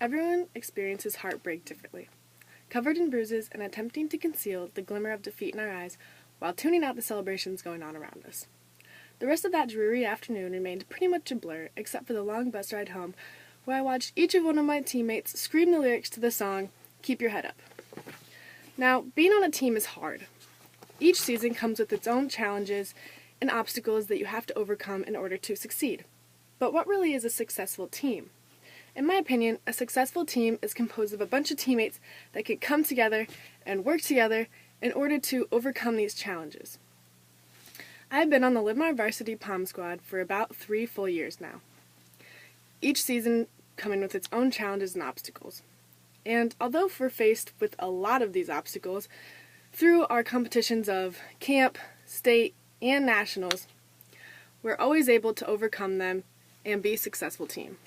Everyone experiences heartbreak differently, covered in bruises and attempting to conceal the glimmer of defeat in our eyes while tuning out the celebrations going on around us. The rest of that dreary afternoon remained pretty much a blur, except for the long bus ride home, where I watched each of one of my teammates scream the lyrics to the song, "Keep Your Head Up." Now, being on a team is hard. Each season comes with its own challenges and obstacles that you have to overcome in order to succeed. But what really is a successful team? In my opinion, a successful team is composed of a bunch of teammates that can come together and work together in order to overcome these challenges. I have been on the Libmar Varsity Pom Squad for about 3 full years now, each season coming with its own challenges and obstacles. And although we're faced with a lot of these obstacles, through our competitions of camp, state, and nationals, we're always able to overcome them and be a successful team.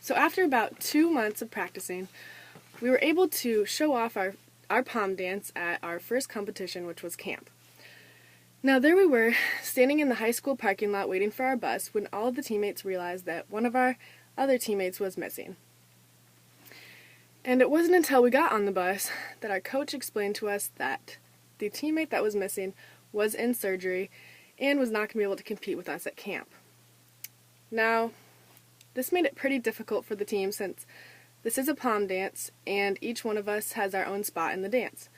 So after about 2 months of practicing, we were able to show off our pom dance at our first competition, which was camp. Now there we were, standing in the high school parking lot waiting for our bus when all of the teammates realized that one of our other teammates was missing. And it wasn't until we got on the bus that our coach explained to us that the teammate that was missing was in surgery and was not going to be able to compete with us at camp. Now, this made it pretty difficult for the team since this is a pom dance and each one of us has our own spot in the dance.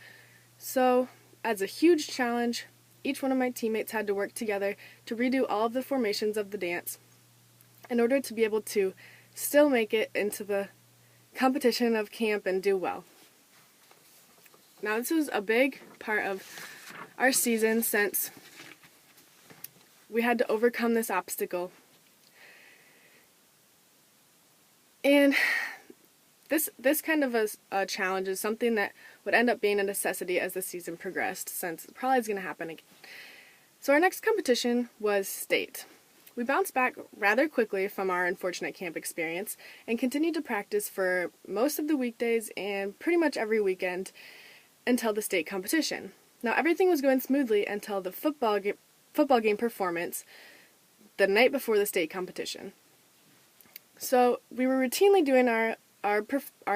So, as a huge challenge, each one of my teammates had to work together to redo all of the formations of the dance in order to be able to still make it into the competition of camp and do well. Now this was a big part of our season since we had to overcome this obstacle. And this kind of a challenge is something that would end up being a necessity as the season progressed, since it probably is going to happen again. So our next competition was state. We bounced back rather quickly from our unfortunate camp experience and continued to practice for most of the weekdays and pretty much every weekend until the state competition. Now everything was going smoothly until the football game performance the night before the state competition. So we were routinely doing our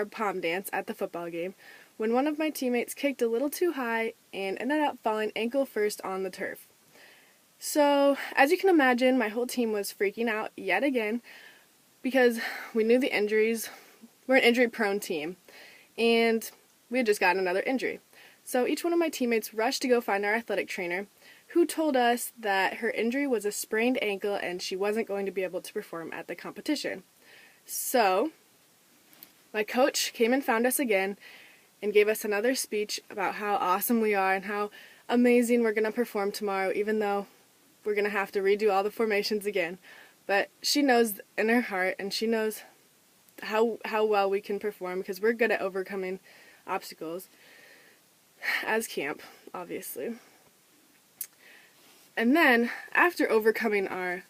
pom dance at the football game when one of my teammates kicked a little too high and ended up falling ankle first on the turf. So, as you can imagine, my whole team was freaking out yet again because we knew the injuries. We're an injury-prone team, and we had just gotten another injury. So each one of my teammates rushed to go find our athletic trainer, who told us that her injury was a sprained ankle and she wasn't going to be able to perform at the competition. So, my coach came and found us again and gave us another speech about how awesome we are and how amazing we're going to perform tomorrow, even though we're going to have to redo all the formations again. But she knows in her heart, and she knows how well we can perform because we're good at overcoming obstacles as camp, obviously. And then, after overcoming our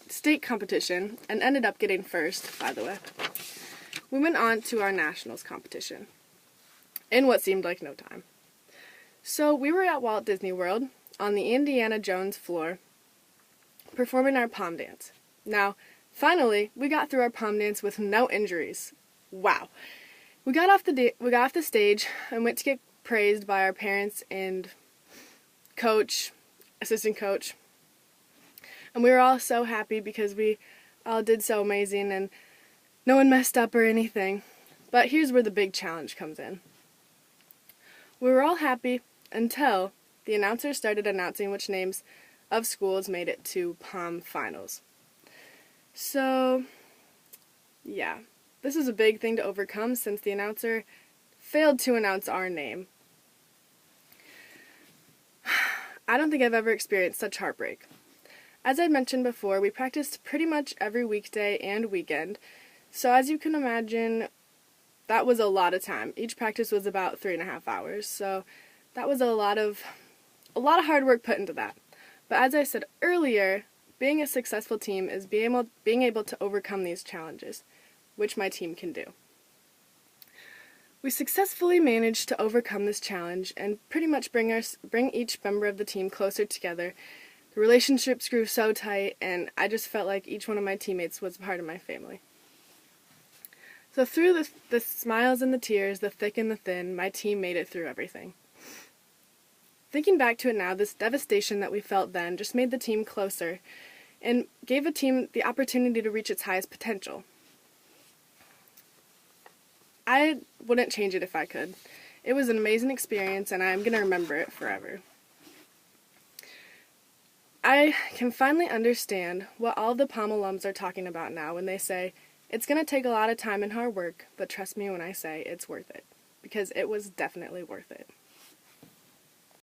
state competition, and ended up getting first, by the way, we went on to our nationals competition in what seemed like no time. So we were at Walt Disney World on the Indiana Jones floor performing our pom dance. Now, finally, we got through our pom dance with no injuries. Wow. We got off the stage and went to get praised by our parents and coach, assistant coach. And we were all so happy because we all did so amazing and no one messed up or anything. But here's where the big challenge comes in. We were all happy until the announcer started announcing which names of schools made it to pom finals. So, yeah, this is a big thing to overcome since the announcer failed to announce our name. I don't think I've ever experienced such heartbreak. As I mentioned before, we practiced pretty much every weekday and weekend, so as you can imagine, that was a lot of time. Each practice was about 3.5 hours, so that was a lot of hard work put into that. But as I said earlier, being a successful team is being able to overcome these challenges, which my team can do. We successfully managed to overcome this challenge and pretty much bring each member of the team closer together. The relationships grew so tight, and I just felt like each one of my teammates was a part of my family. So through the smiles and the tears, the thick and the thin, my team made it through everything. Thinking back to it now, this devastation that we felt then just made the team closer and gave a team the opportunity to reach its highest potential. I wouldn't change it if I could. It was an amazing experience, and I'm going to remember it forever. I can finally understand what all the POM alums are talking about now when they say, it's going to take a lot of time and hard work, but trust me when I say it's worth it, because it was definitely worth it.